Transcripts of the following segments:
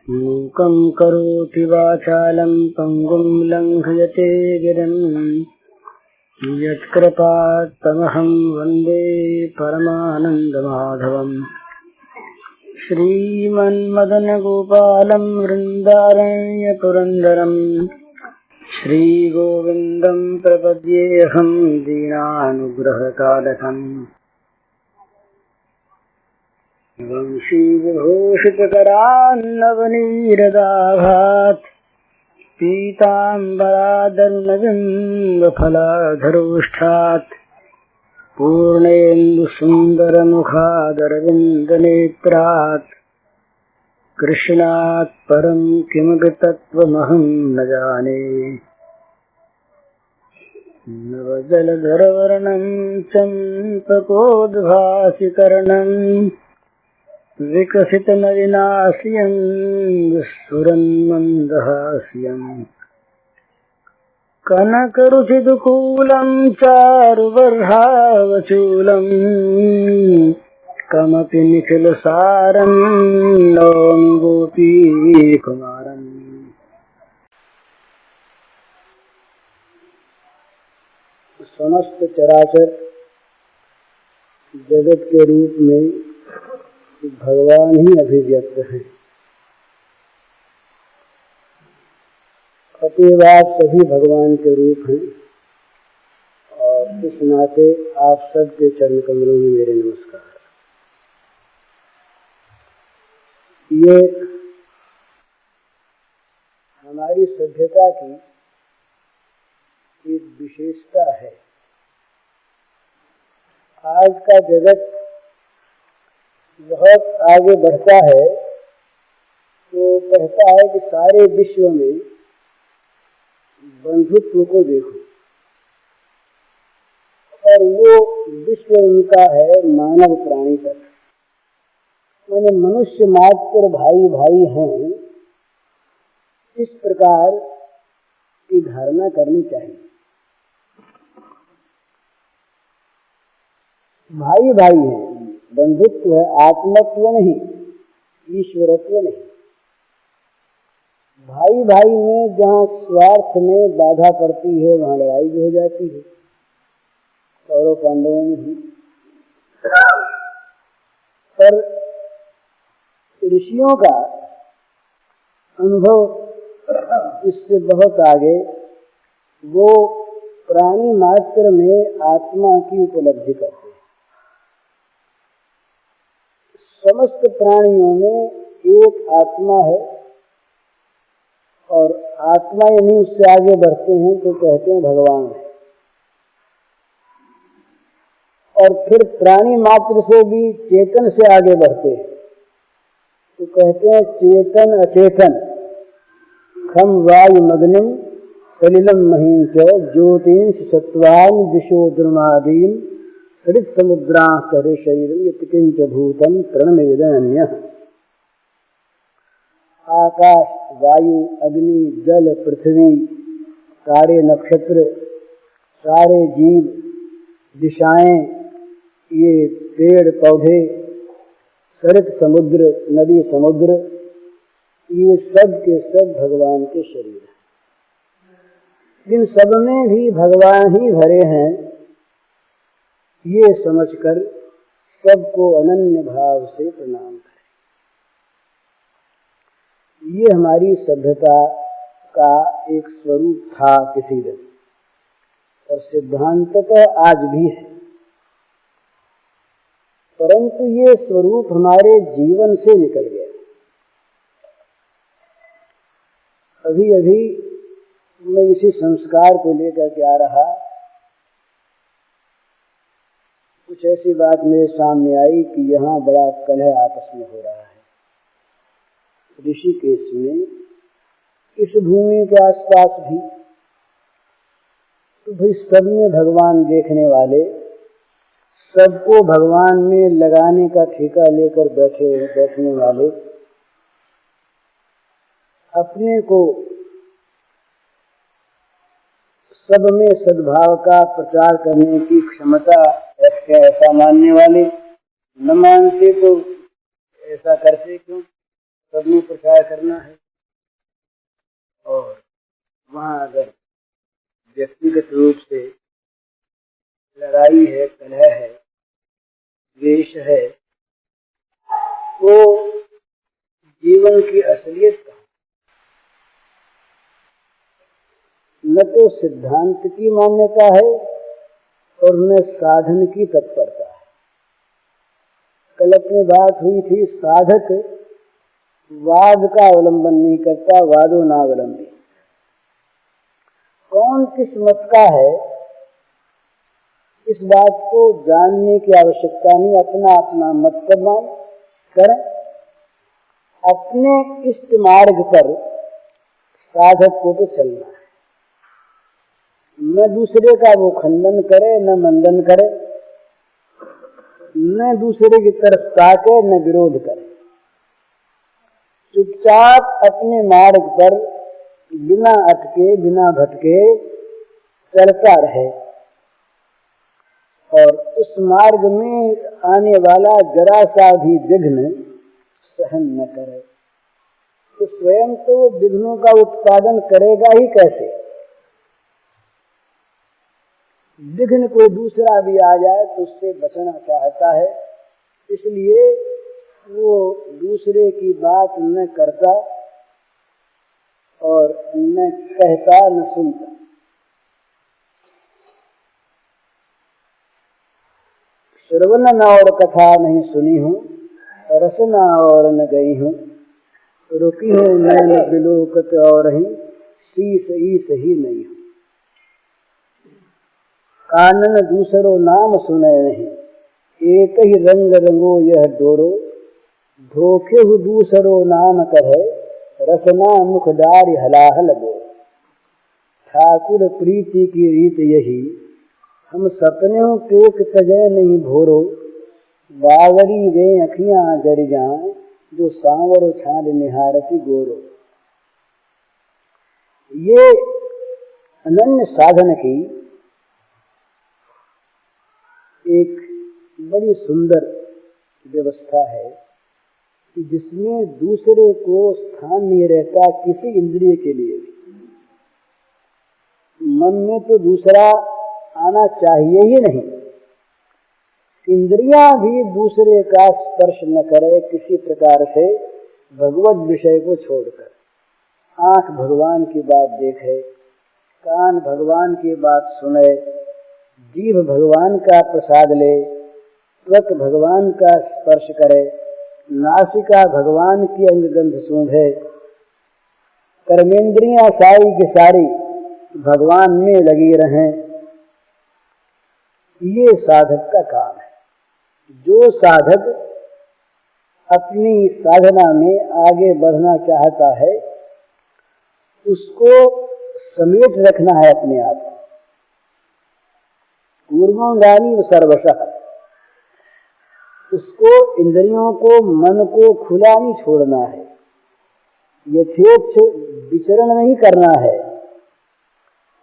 मूकं करोति वाचालं पङ्गुं लङ्घयते गिरिं यत्कृपात्तमहं वन्दे परमानन्दमाधवम्। श्रीमन्मदनगोपालं वृन्दारण्यपुरन्दरं श्रीगोविन्दं प्रपद्येऽहं दीनानुग्रहकालकम्। वंशीविभूषितकरान्नवनीरदाभात् पीताम्बरादर्णबिम्बफलाधरोष्ठात् पूर्णेन्दुसुन्दरमुखादरविन्दनेत्रात् कृष्णात् परं किमपि तत्त्वमहं न जाने। नवजलधरवर्णं चम्पकोद्भासिकर्णं विकसितनलिनास्यं स्फुरन्मन्दहास्यं कनकरुचिदुकूलं चारुबर्हावचूलं कमपि निखिलसारं नौमि गोपीकुमारम्। समस्त चराचर जगत के रूप में भगवान ही अभिव्यक्त हैं। अतएव आप सभी भगवान के रूप हैं और इस नाते आप सबके चरण कमलों में मेरे नमस्कार। ये हमारी सभ्यता की एक विशेषता है। आज का जगत बहुत आगे बढ़ता है तो कहता है कि सारे विश्व में बंधुत्व को देखो, और वो विश्व उनका है मानव प्राणी तक, माने मनुष्य मात्र भाई भाई हैं, इस प्रकार की धारणा करनी चाहिए। भाई भाई हैं, बंधुत्व है, आत्मत्व नहीं, ईश्वरत्व नहीं। भाई भाई में जहाँ स्वार्थ में बाधा पड़ती है वहाँ लड़ाई भी हो जाती है। कौरव पांडवों में भी। पर ऋषियों का अनुभव इससे बहुत आगे, वो प्राणी मात्र में आत्मा की उपलब्धि करते हैं। समस्त प्राणियों में एक आत्मा है और आत्मा यदि उससे आगे बढ़ते हैं तो कहते हैं भगवान है। और फिर प्राणी मात्र से भी चेतन से आगे बढ़ते हैं तो कहते हैं चेतन अचेतन। खम वायुमग्निम सलिलम महीम च ज्योतिंश सत्वान दिशो द्रुमादीन सरित समुद्रा सरे शरीरम यत्किंच भूतम प्रणमविदन्य। आकाश, वायु, अग्नि, जल, पृथ्वी, सारे नक्षत्र, सारे जीव, दिशाएं, ये पेड़ पौधे, सरित समुद्र, नदी समुद्र, ये सब के सब भगवान के शरीर हैं। इन सब में भी भगवान ही भरे हैं, ये समझकर सबको अनन्य भाव से प्रणाम करें। ये हमारी सभ्यता का एक स्वरूप था किसी दिन, और सिद्धांततः आज भी है। परंतु ये स्वरूप हमारे जीवन से निकल गया। अभी अभी मैं इसी संस्कार को लेकर के आ रहा, कुछ ऐसी बात मेरे सामने आई कि यहाँ बड़ा कलह आपस में हो रहा है ऋषिकेश में, इस भूमि के आसपास भी। तो भाई सब में भगवान देखने वाले, सबको भगवान में लगाने का ठेका लेकर बैठने वाले, अपने को सब में सद्भाव का प्रचार करने की क्षमता ऐसा मानने वाले, न मानते तो ऐसा करते क्यों? सबने प्रचार करना है। और वहाँ अगर व्यक्तिगत रूप से लड़ाई है, कलह है, द्वेष है, तो जीवन की असलियत का न तो सिद्धांत की मान्यता है और न साधन की तत्परता है। कल अपनी बात हुई थी, साधक वाद का अवलंबन नहीं करता, वादो नावलंबी। कौन किस मत का है इस बात को जानने की आवश्यकता नहीं, अपना अपना मत प्रमाण करें। अपने इष्ट मार्ग पर साधक को तो चलना है, न दूसरे का वो खंडन करे, न मंडन करे, न दूसरे की तरफ ताके, न विरोध करे। चुपचाप अपने मार्ग पर बिना अटके, बिना भटके चलता रहे और उस मार्ग में आने वाला जरा सा भी विघ्न सहन न करे। तो स्वयं तो विघ्नों का उत्पादन करेगा ही कैसे? विघ्न कोई दूसरा भी आ जाए तो उससे बचना चाहता है, इसलिए वो दूसरे की बात न करता और न कहता न सुनता। श्रवण न और कथा नहीं सुनी हूँ, रसना और न गई हूँ, रुकी हूँ नैन बिलोकत और ही, शीस ईस ही नहीं हूँ। कानन दूसरो नाम सुने नहीं, एक ही रंग रंगो यह डोरो, धोखे हु दूसरो नाम कहे, रसना मुख डारी हलाहल गो। ठाकुर प्रीति की रीत यही, हम सपने हूँ टेक तजय नहीं भोरो, बावरी वे अखियाँ जड़ जाएं, जो सांवरो छाल निहारती गोरो। ये अनन्य साधन की एक बड़ी सुंदर व्यवस्था है कि जिसमें दूसरे को स्थान नहीं रहता किसी इंद्रिय के लिए। मन में तो दूसरा आना चाहिए ही नहीं, इंद्रियां भी दूसरे का स्पर्श न करे किसी प्रकार से भगवत विषय को छोड़कर। आंख भगवान की बात देखे, कान भगवान की बात सुने, जीभ भगवान का प्रसाद ले, त्वक भगवान का स्पर्श करे, नासिका भगवान की अंगगंध सूंघे, कर्मेंद्रियां सारी की सारी भगवान में लगी रहें। ये साधक का काम है। जो साधक अपनी साधना में आगे बढ़ना चाहता है उसको समेट रखना है अपने आप को। कूर्मोंगानी सर्वशः, उसको इंद्रियों को, मन को खुला नहीं छोड़ना है, यथेच्छ विचरण नहीं करना है,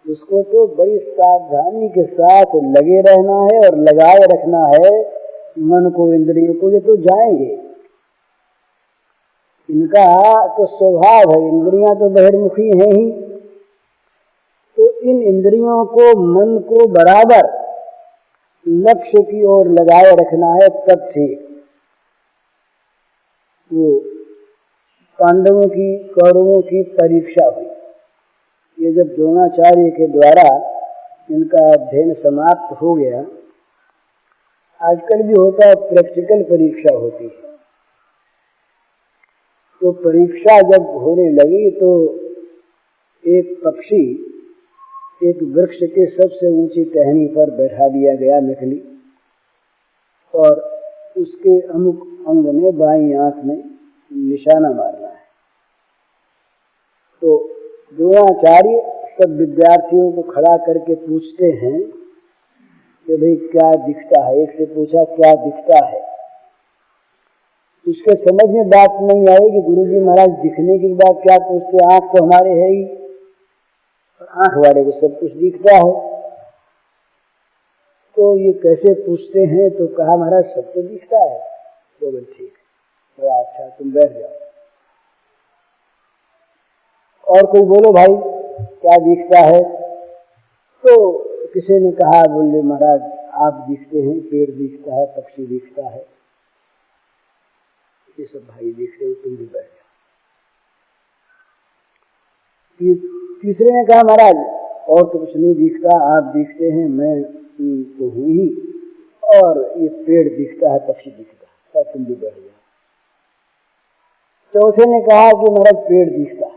उसको तो बड़ी सावधानी के साथ लगे रहना है और लगाए रखना है मन को, इंद्रियों को। ये तो जाएंगे, इनका तो स्वभाव है, इंद्रियां तो बहिर्मुखी हैं ही, तो इन इंद्रियों को, मन को बराबर लक्ष्य की ओर लगाए रखना है, तब ठीक। वो पांडवों की, कौरवों की परीक्षा हुई। ये जब द्रोणाचार्य के द्वारा इनका अध्ययन समाप्त हो गया, आजकल भी होता है प्रैक्टिकल परीक्षा होती है, तो परीक्षा जब होने लगी तो एक पक्षी एक वृक्ष के सबसे ऊंची टहनी पर बैठा दिया गया, नकली, और उसके अमुक अंग में, बाईं आंख में निशाना मारना है। तो द्रोणाचार्य सब विद्यार्थियों को खड़ा करके पूछते हैं कि भाई क्या दिखता है। एक से पूछा क्या दिखता है, उसके समझ में बात नहीं आई कि गुरुजी महाराज दिखने की बात क्या पूछते, आंख तो हमारे है ही, आंख वाले को सब कुछ दिखता है, तो ये कैसे पूछते हैं। तो कहा महाराज सब तो दिखता है। तो बोले ठीक है, बड़ा अच्छा, तुम बैठ जाओ। और कोई बोलो भाई क्या दिखता है? तो किसी ने कहा, बोले महाराज आप दिखते हैं, पेड़ दिखता है, पक्षी दिखता है, ये सब भाई दिख रहे, तुम भी बैठ जाओ। तीसरे ने कहा महाराज और तो कुछ नहीं दिखता, आप दिखते हैं, मैं तो हूँ ही, और ये पेड़ दिखता है, पक्षी दिखता है, तो तुम भी बैठ जाओ। चौथे ने कहा कि महाराज पेड़ दिखता है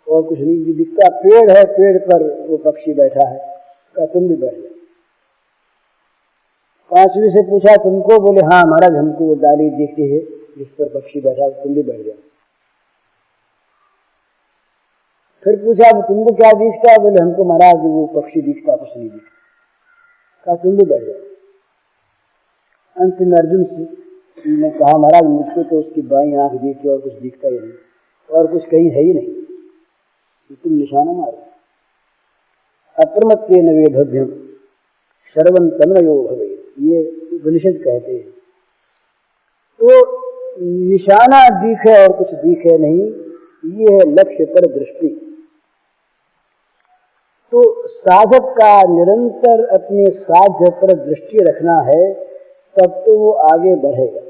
और कुछ नहीं दिखता, पेड़ है, पेड़ पर वो पक्षी बैठा है, तो तुम भी बैठ जाओ। पांचवी से पूछा तुमको? बोले हाँ महाराज हमको वो डाली दिखती है जिस पर पक्षी बैठा, तुम भी बैठ जाओ। फिर पूछा तुमको क्या दिखता है? बोले हमको महाराज वो पक्षी दिखता, कुछ नहीं दिखता, कहा तुम भी बैठ जाओ। अंत में अर्जुन ने कहा महाराज मुझको तो उसकी बाईं आंख दिखती और कुछ दिखता ही नहीं, और कुछ कहीं है ही नहीं, तुम निशाना मारो। अप्रमत्तेन वेधव्यम सर्वं तन्मयो भवेत्, ये उपनिषद कहते हैं। तो निशाना दिखे और कुछ दिखे नहीं, ये है लक्ष्य पर दृष्टि। तो साधक का निरंतर अपने साध्य पर दृष्टि रखना है, तब तो वो आगे बढ़ेगा।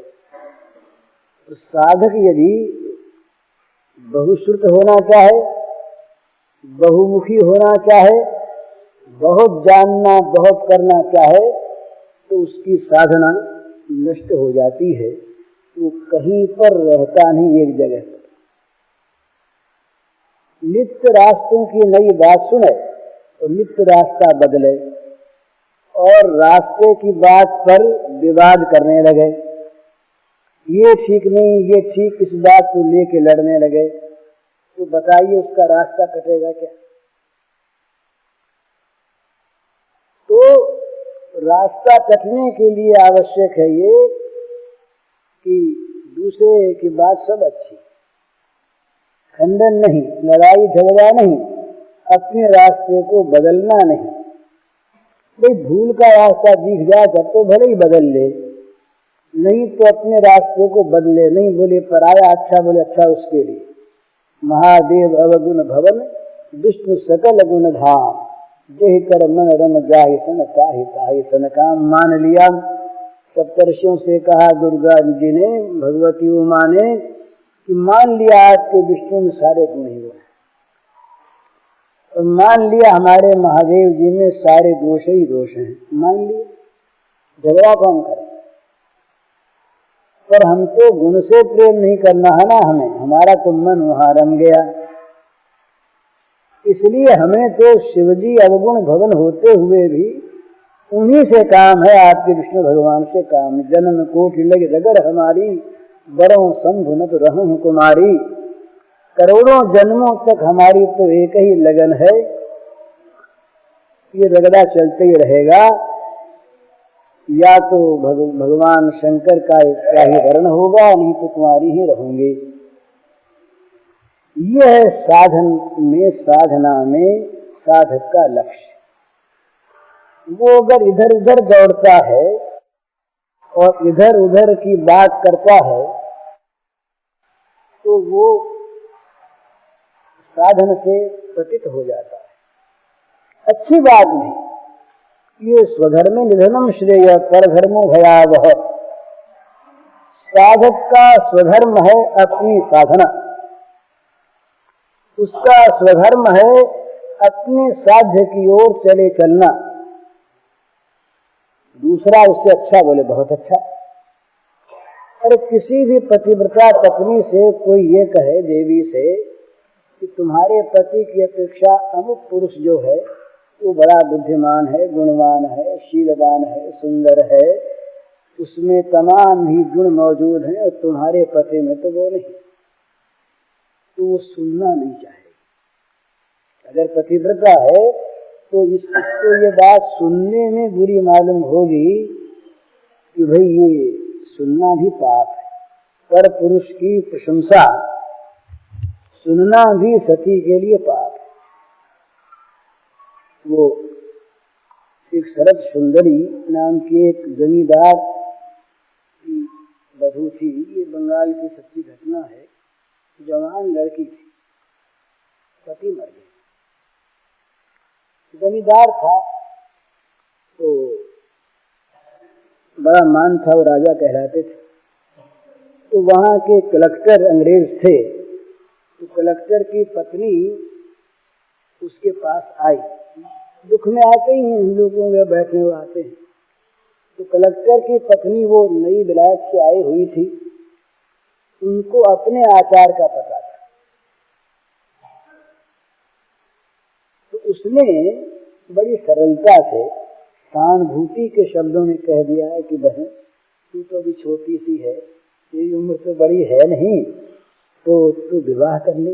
तो साधक यदि बहुश्रुत होना चाहे, बहुमुखी होना चाहे, बहुत जानना, बहुत करना चाहे, तो उसकी साधना नष्ट हो जाती है, वो कहीं पर रहता नहीं एक जगह पर। नित्य रास्तों की नई बात सुने और नित्य रास्ता बदले, और रास्ते की बात पर विवाद करने लगे, ये ठीक नहीं, ये ठीक, इस बात को लेके लड़ने लगे, तो बताइए उसका रास्ता कटेगा क्या? तो रास्ता कटने के लिए आवश्यक है ये कि दूसरे की बात सब अच्छी, खंडन नहीं, लड़ाई झगड़ा नहीं, अपने रास्ते को बदलना नहीं। भाई भूल का रास्ता दिख जाए तब तो भले ही बदल ले, नहीं तो अपने रास्ते को बदले नहीं। बोले पराया अच्छा, बोले अच्छा उसके लिए। महादेव अवगुण भवन विष्णु सकल गुण धाम, देह कर मन रम जाहि सन ताहि ताहि सन काम। मान लिया, सप्तर्षियों से कहा दुर्गा जी ने, भगवती उमा ने, कि मान लिया आपके विष्णु में सारे गुण ही हुए, और मान लिया हमारे महादेव जी में सारे दोष ही दोष हैं, मान लिया, झगड़ा कौन करे? पर हमको गुण से प्रेम नहीं करना है ना, हमें हमारा तो मन वहां रम गया। इसलिए हमें तो शिवजी अवगुण भवन होते हुए भी उन्हीं से काम है, आपके विष्णु भगवान से काम। जन्म कोटि लग रगड़ हमारी, बरों शंभु न तो रहूं कुमारी। करोड़ों जन्मों तक हमारी तो एक ही लगन है, ये रगड़ा चलते ही रहेगा। या तो भगवान शंकर का ही वर्ण होगा, नहीं तो तुम्हारी ही रहूंगी। यह है साधन में, साधना में साधक का लक्ष्य। वो अगर इधर उधर दौड़ता है और इधर उधर की बात करता है, तो वो साधन से पतित हो जाता है। अच्छी बात नहीं। ये स्वधर्म निधनम श्रेय परधर्मो भयावह। साधक का स्वधर्म है अपनी साधना, उसका स्वधर्म है अपने साध्य की ओर चले चलना। दूसरा उससे अच्छा, बोले बहुत अच्छा। अरे किसी भी पतिव्रता पत्नी से कोई ये कहे, देवी से, कि तुम्हारे पति की अपेक्षा अमुक पुरुष जो है वो बड़ा बुद्धिमान है, गुणवान है, शीलवान है, सुंदर है, उसमें तमाम ही गुण मौजूद हैं, और तुम्हारे पति में तो वो नहीं, तो वो सुनना नहीं चाहेगी। अगर पतिव्रता है तो इसको ये बात सुनने में बुरी मालूम होगी कि भाई ये सुनना भी पाप है। पर पुरुष की प्रशंसा सुनना भी सती के लिए पाप है। वो एक शरद सुंदरी नाम की एक जमींदार की बधू थी, ये बंगाल की सच्ची घटना है। जवान लड़की थी, पति मर गए। जमींदार था तो बड़ा मान था, वो राजा कहलाते थे। तो वहाँ के कलेक्टर अंग्रेज थे, तो कलेक्टर की पत्नी उसके पास आई। दुख में आते ही हम लोगों के बैठने हुए आते हैं। तो कलेक्टर की पत्नी वो नई विलायत से आई हुई थी, उनको अपने आचार का पता था। तो उसने बड़ी सरलता से सहानुभूति के शब्दों में कह दिया है कि बहन तू तो अभी छोटी सी है, तेरी उम्र तो बड़ी है नहीं, तो तू विवाह कर ले।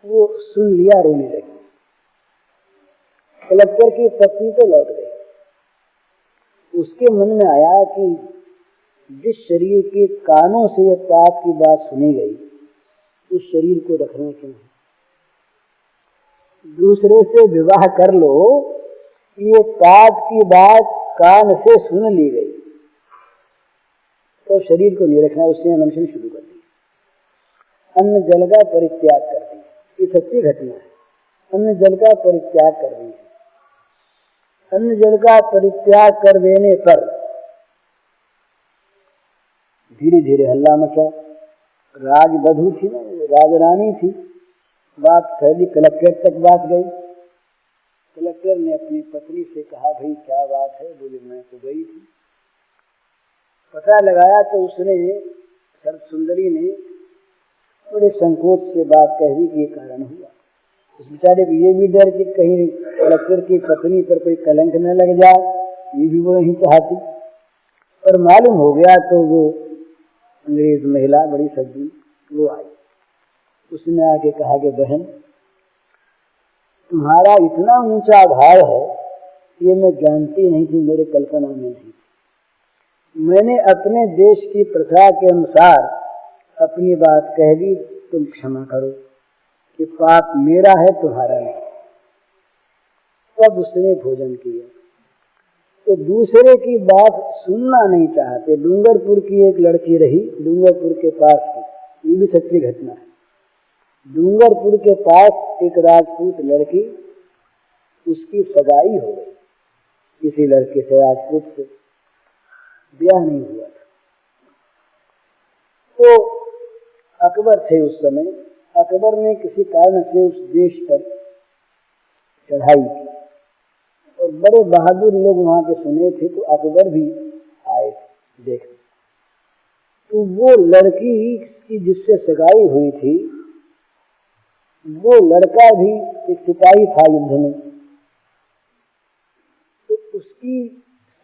वो सुन लिया, रोने लगी। कलेक्टर की पत्नी तो लौट गई। उसके मन में आया कि जिस शरीर के कानों से यह पाप की बात सुनी गई, उस शरीर को रखना क्यों है? दूसरे से विवाह कर लो, ये पाप की बात कान से सुन ली गई, तो शरीर को नहीं रखना। उसने अनशन शुरू कर दी, अन्न जल का परित्याग कर दिया। ये सच्ची घटना है। अन्न जल का परित्याग कर दिया। अन्न जल का परित्याग कर देने पर धीरे धीरे हल्ला मचा। राजवधू थी ना, राजरानी थी, बात फैली, कलेक्टर तक बात गई। कलेक्टर ने अपनी पत्नी से कहा, भाई क्या बात है? बोले मैं तो गई थी। पता लगाया तो उसने, सर्व सुंदरी ने बड़े संकोच से बात कह दी कि ये कारण हुआ। उस बेचारे को ये भी डर कि कहीं कलेक्टर की पत्नी पर कोई कलंक न लग जाए, ये भी वो नहीं चाहती। पर मालूम हो गया तो वो अंग्रेज महिला बड़ी सज्जन वो आई। उसने आके कहा कि बहन तुम्हारा इतना ऊंचा भाव है, ये मैं जानती नहीं थी, मेरे कल्पना में नहीं। मैंने अपने देश की प्रथा के अनुसार अपनी बात कह दी, तुम क्षमा करो कि पाप मेरा है, तुम्हारा नहीं। तब उसने भोजन किया। तो दूसरे की बात सुनना नहीं चाहते। डूंगरपुर की एक लड़की रही, डूंगरपुर के पास की, ये भी सच्ची घटना है। डूंगरपुर के पास एक राजपूत लड़की, उसकी सगाई हो गई किसी लड़के से, राजपूत से, ब्याह नहीं हुआ था। तो अकबर थे उस समय। अकबर ने किसी कारण से उस देश पर चढ़ाई की और बड़े बहादुर लोग वहां के सुने थे, तो अकबर भी आए थे देखने। तो वो लड़की की जिससे सगाई हुई थी, वो लड़का भी एक सिपाही था युद्ध में। तो उसकी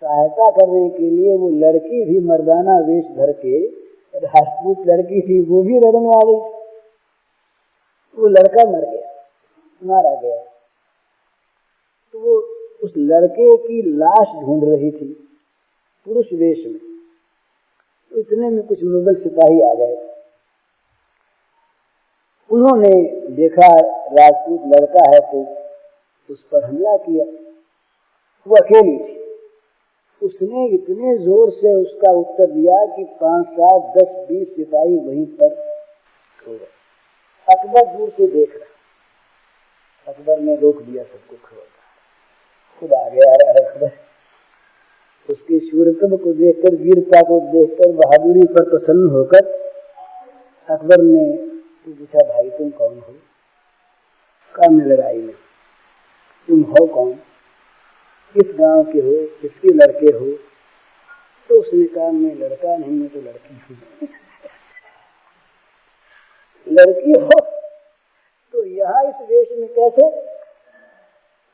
सहायता करने के लिए वो लड़की भी मर्दाना वेश धर के, राजपूत लड़की थी, वो भी रण में आ गई। वो लड़का मर गया, मारा गया। तो वो उस लड़के की लाश ढूंढ रही थी पुरुष वेश में। तो इतने में कुछ मुगल सिपाही आ गए। उन्होंने देखा राजपूत लड़का है तो उस पर हमला किया। वो अकेली थी। उसने इतने जोर से उसका उत्तर दिया कि 5, 7, 10, 20 सिपाही वहीं पर हो गए। अकबर दूर से देख रहा। अकबर ने रोक दिया सबको, खड़ा खुद आ गया। अकबर उसकी शूरत्व को देखकर, वीरता को देखकर, बहादुरी पर प्रसन्न होकर अकबर ने पूछा, भाई तुम कौन हो? कहा मैं लड़ाई में। तुम हो कौन? किस गांव के हो? किसके लड़के हो? तो उसने कहा मैं लड़का नहीं, मैं तो लड़की हूँ। लड़की हो तो यहाँ इस वेश में कैसे?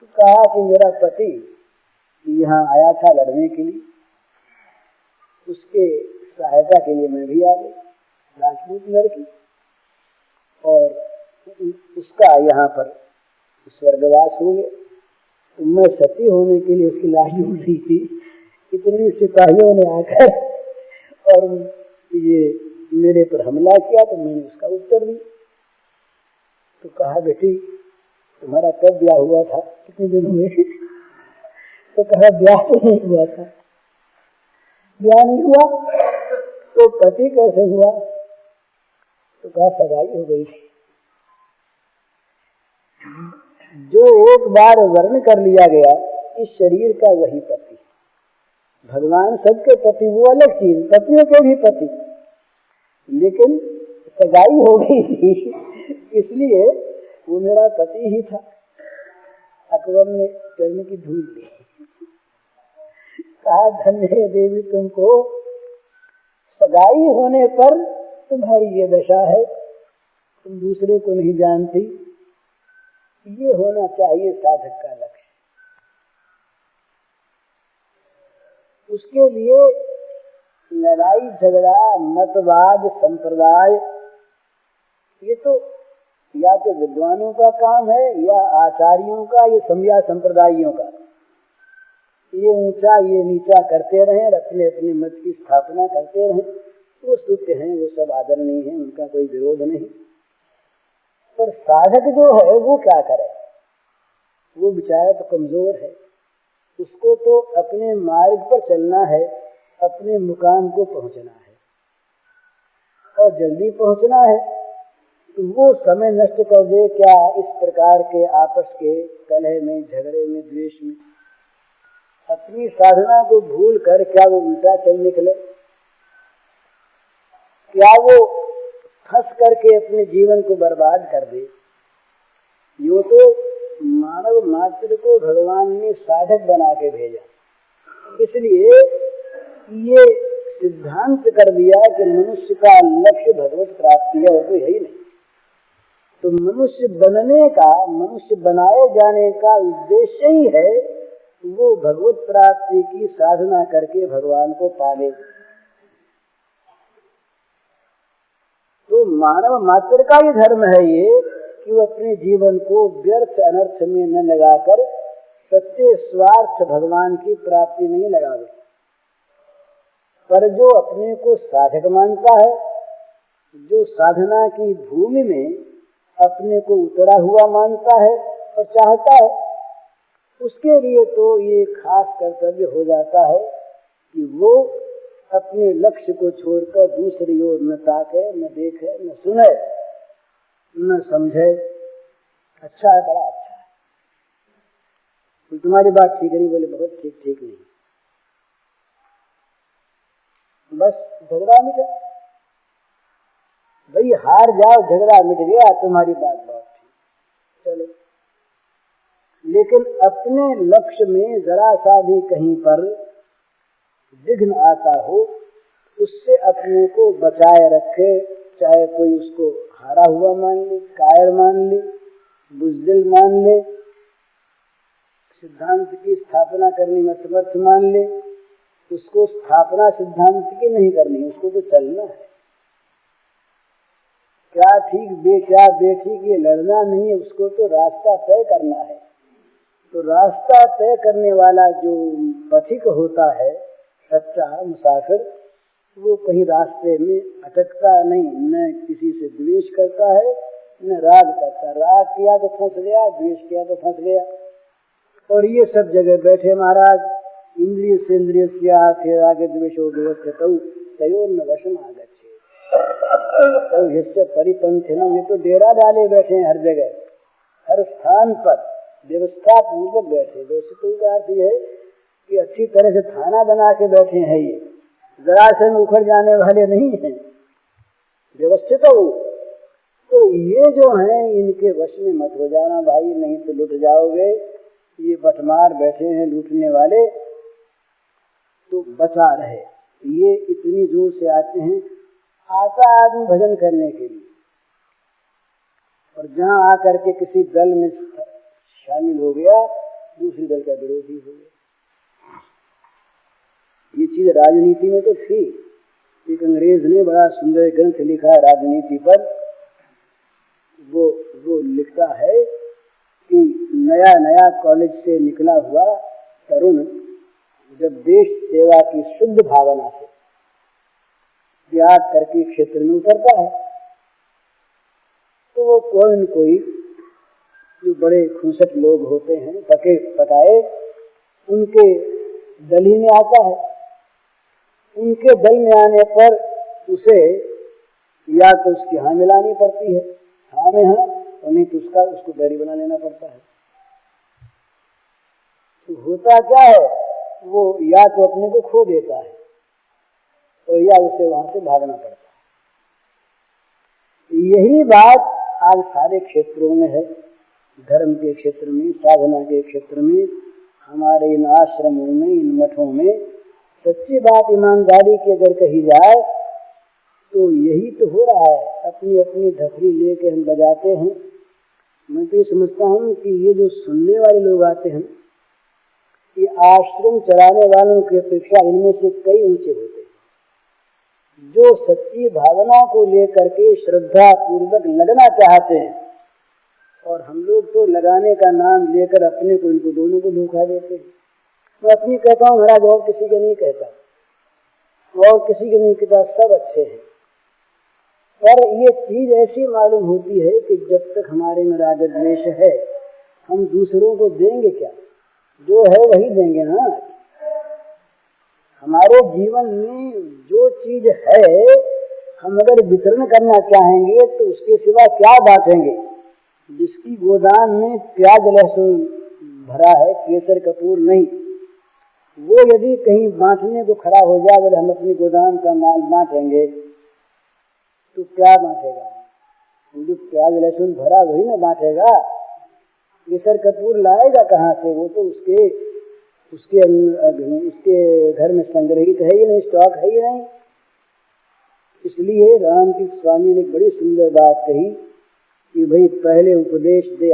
तो कहा कि मेरा पति यहाँ आया था लड़ने के लिए, उसके सहायता के लिए मैं भी आ गई, राजपूत लड़की, और उसका यहाँ पर स्वर्गवास हो गया। तो मैं सती होने के लिए उसकी लाश ढूंढ रही थी। इतने सिपाहियों ने आकर और ये मेरे पर हमला किया, तो मैंने उसका उत्तर दिया। तो कहा बेटी तुम्हारा कब ब्याह हुआ था? कितने दिन हुए? तो कहा ब्याह तो नहीं हुआ था। ब्याह नहीं हुआ तो पति कैसे हुआ? तो कहा सगाई हो गई थी। जो एक बार वर्ण कर लिया गया इस शरीर का वही पति। भगवान सबके पति, वो अलग चीज, पतियों के भी पति, लेकिन सगाई हो गई थी इसलिए वो मेरा पति ही था। अकबर ने चरण की धूल ली, कहा धन्य है देवी तुमको, सगाई होने पर तुम्हारी ये दशा है, तुम दूसरे को नहीं जानती। ये होना चाहिए साधक का लक्ष्य। उसके लिए लड़ाई झगड़ा, मतवाद, संप्रदाय, ये तो या तो विद्वानों का काम है या आचार्यों का, ये समया संप्रदायों का। ये ऊंचा ये नीचा करते रहें और अपने अपने मत की स्थापना करते रहें, वो स्तुत्य हैं, वो सब आदरणीय हैं, उनका कोई विरोध नहीं। पर साधक जो है वो क्या करे, वो बेचारा तो कमजोर है, उसको तो अपने मार्ग पर चलना है, अपने मुकाम को पहुंचना है और जल्दी पहुंचना है। तो वो समय नष्ट कर दे क्या इस प्रकार के आपस के कलह में, झगड़े में, द्वेष में, अपनी साधना को भूल कर क्या वो उल्टा चल निकले, क्या वो फंस करके अपने जीवन को बर्बाद कर दे। यो तो मानव मात्र को भगवान ने साधक बना के भेजा, इसलिए ये सिद्धांत कर दिया कि मनुष्य का लक्ष्य भगवत प्राप्ति है, और तो यही नहीं। तो मनुष्य बनने का, मनुष्य बनाए जाने का उद्देश्य ही है वो भगवत प्राप्ति की साधना करके भगवान को पाले। तो मानव मात्र का ही धर्म है ये कि वो अपने जीवन को व्यर्थ अनर्थ में न लगाकर सच्चे स्वार्थ भगवान की प्राप्ति में लगावे। पर जो अपने को साधक मानता है, जो साधना की भूमि में अपने को उतरा हुआ मानता है और चाहता है, उसके लिए तो ये खास कर्तव्य हो जाता है कि वो अपने लक्ष्य को छोड़कर दूसरी ओर न ताके, न देखे, न सुने, न समझे। अच्छा है, बड़ा अच्छा है, तो तुम्हारी बात ठीक नहीं, बोले बहुत ठीक, ठीक नहीं, बस झगड़ा मिटा, भाई हार जाओ, झगड़ा मिट गया, तुम्हारी बात बहुत ठीक, चलो। लेकिन अपने लक्ष्य में जरा सा भी कहीं पर विघ्न आता हो, उससे अपने को बचाए रखे, चाहे कोई उसको हारा हुआ मान ले, कायर मान ले, बुज़दिल मान ले, सिद्धांत की स्थापना करने में समर्थ मान ले, उसको स्थापना सिद्धांत की नहीं करनी, उसको तो चलना है। क्या ठीक क्या बेठीक ये लड़ना नहीं है, उसको तो रास्ता तय करना है। तो रास्ता तय करने वाला जो पथिक होता है, सच्चा मुसाफिर, वो कहीं रास्ते में अटकता नहीं, न किसी से द्वेष करता है, न राग करता। राग किया तो फंस गया, द्वेष किया तो फंस गया। और ये सब जगह बैठे महाराज, इंद्रिय से इंद्रिय से आगे द्वेषो व्यवस्थित तयोर्न वशम आगच्छेत्, तो हिस्से परिपंथ न, ये तो डेरा डाले बैठे हैं हर जगह, हर स्थान पर व्यवस्था पूर्वक बैठे। व्यवस्थित का अर्थ है कि अच्छी तरह से थाना बना के बैठे हैं, ये जरा से उखड़ जाने वाले नहीं हैं, व्यवस्थित हो। तो ये जो हैं इनके वश में मत हो जाना भाई, नहीं तो लुट जाओगे। ये बटमार बैठे हैं लूटने वाले, तो बचा रहे। ये इतनी दूर से आते हैं, आता आदमी भजन करने के लिए, और जहाँ आकर के किसी दल में शामिल हो गया, दूसरी दल का विरोधी हो गया। ये चीज राजनीति में तो थी। एक अंग्रेज ने बड़ा सुंदर ग्रंथ लिखा है राजनीति पर। वो लिखता है कि नया नया कॉलेज से निकला हुआ तरुण जब देश सेवा की शुद्ध भावना से त्याग करके क्षेत्र में उतरता है, तो वो कोई न कोई जो बड़े खुशक लोग होते हैं, पके पकाए, उनके दल ही में आता है। उनके दल में आने पर उसे या तो उसकी हाँ मिलानी पड़ती है, हाँ में हाँ, और नहीं तो उसको बैरी बना लेना पड़ता है। तो होता क्या है, वो या तो अपने को खो देता है और या उसे वहां से भागना पड़ता है। यही बात आज सारे क्षेत्रों में है, धर्म के क्षेत्र में, साधना के क्षेत्र में, हमारे इन आश्रमों में, इन मठों में। सच्ची बात ईमानदारी की अगर कही जाए तो यही तो हो रहा है। अपनी अपनी धफरी लेके हम बजाते हैं। मैं तो ये समझता हूँ कि ये जो सुनने वाले लोग आते हैं, ये आश्रम चलाने वालों की अपेक्षा इनमें से कई ऊंचे होते हैं, जो सच्ची भावना को लेकर के श्रद्धा पूर्वक लगना चाहते हैं। और हम लोग तो लगाने का नाम लेकर अपने को, इनको दोनों को धोखा देते हैं। मैं अपनी कहता हूँ महाराज, और किसी के नहीं कहता, और किसी के नहीं कहता, सब अच्छे हैं। पर ये चीज ऐसी मालूम होती है कि जब तक हमारे में राग द्वेष है, हम दूसरों को देंगे क्या? जो है वही देंगे ना। हमारे जीवन में जो चीज है, हम अगर वितरण करना चाहेंगे तो उसके सिवा क्या बांटेंगे? जिसकी गोदाम में प्याज लहसुन भरा है, केसर कपूर नहीं, वो यदि कहीं बांटने को खड़ा हो जाए, अगर हम अपनी गोदाम का माल बांटेंगे तो क्या बांटेगा? जो प्याज लहसुन भरा वही ना बांटेगा। केसर कपूर लाएगा कहाँ से? वो तो उसके घर में संग्रहित है ही नहीं, स्टॉक है ही नहीं। इसलिए रामकृष्ण स्वामी ने एक बड़ी सुंदर बात कही कि भाई पहले उपदेश दे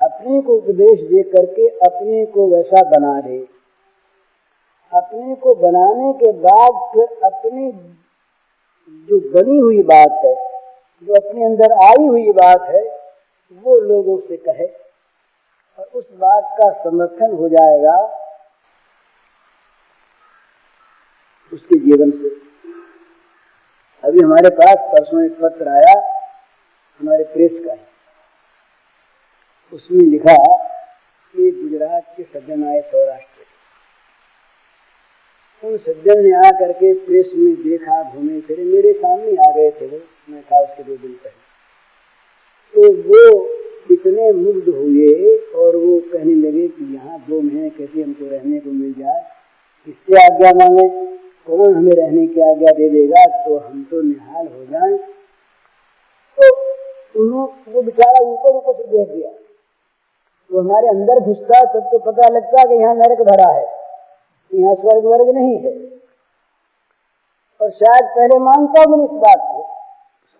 अपने को उपदेश दे करके अपने को वैसा बना दे। अपने को बनाने के बाद फिर अपनी जो बनी हुई बात है, जो अपने अंदर आई हुई बात है, वो लोगों से कहे और उस बात का समर्थन हो जाएगा उसके जीवन से। अभी हमारे पास परसों एक पत्र आया, हमारे प्रेस का है। उसमें लिखा कि गुजरात के सज्जन आए सौराष्ट्र के। उन सज्जन ने आकर के प्रेस में देखा, घूमे फिरे, मेरे सामने आ गए थे वो, मैं था उसके 2 दिन पहले। तो वो इतने मुग्ध हुए और वो कहने लगे कि यहाँ 2 महीने कैसे हमको रहने को मिल जाए, किससे आज्ञा मांगे, कौन हमें रहने की आज्ञा दे देगा, तो हम तो निहाल हो जाएं। तो वो बेचारा ऊपर से देख गया। तो हमारे अंदर घुसता तब तो पता लगता कि यहाँ नरक भरा है, यहाँ स्वर्ग वर्ग नहीं है। और शायद पहले मानता भी नहीं इस बात को,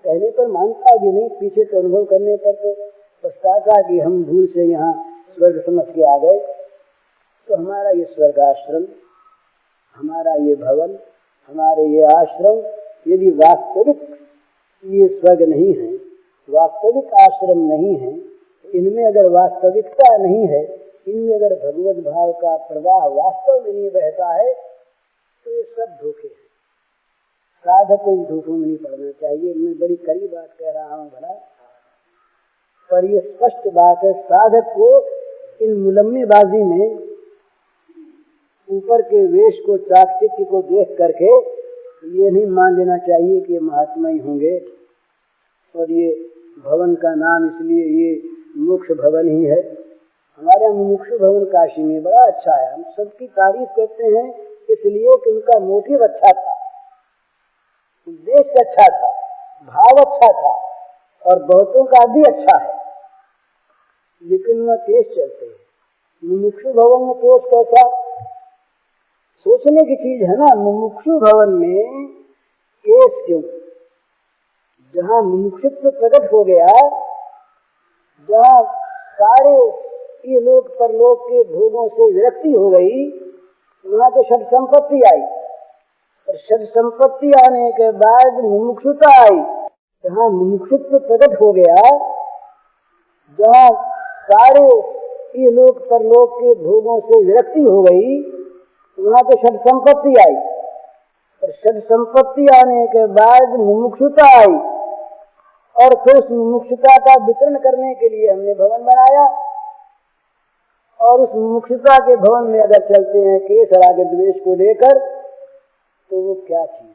कहने पर मानता भी नहीं, पीछे तो अनुभव करने पर तो पछताता कि हम भूल से यहाँ स्वर्ग समझ के आ गए। तो हमारा ये स्वर्ग आश्रम, हमारा ये भवन, हमारे ये आश्रम यदि वास्तविक ये स्वर्ग नहीं है, वास्तविक आश्रम नहीं है, इनमें अगर वास्तविकता नहीं है, इनमें अगर भगवत भाव का प्रवाह वास्तव में नहीं बहता है, तो ये सब धोखे हैं। साधक को इन धोखों में नहीं पड़ना चाहिए। मैं बड़ी कड़ी बात कह रहा हूँ भला, पर ये स्पष्ट बात है, साधक को इन मुलम्मेबाजी में ऊपर के वेश को, चाकचिक्य को देख करके ये नहीं मान लेना चाहिए कि ये महात्मा ही होंगे और ये भवन का नाम इसलिए ये मोक्ष भवन ही है। हमारे यहाँ मोक्ष भवन काशी में बड़ा अच्छा है। हम सबकी तारीफ करते हैं इसलिए कि उनका मोटिव अच्छा था, उद्देश्य अच्छा था, भाव अच्छा था और बहुतों का भी अच्छा है। लेकिन वह केस चलते हैं। मुमुक्षु भवन में केस कैसा? सोचने की चीज है ना। मुमुक्षु भवन में केस क्यों? जहाँ मुमुक्षुत्व प्रकट हो गया, जहाँ सारे ये लोक परलोक के भोगों से विरक्ति हो गई, वहाँ तो षट संपत्ति आई और षट संपत्ति आने के बाद मुमुक्षुता आई। जहाँ मुमुक्षुत्व प्रकट हो गया, जहाँ सारे ये लोक परलोक के भोगों से विरक्ति हो गई, वहाँ तो षट संपत्ति आई और षट संपत्ति आने के बाद मुमुक्षुता आई और फिर उस मुमुक्षुता का वितरण करने के लिए हमने भवन बनाया। और उस मुमुक्षुता के भवन में अगर चलते हैं केस राग द्वेष को लेकर, तो वो क्या चीज?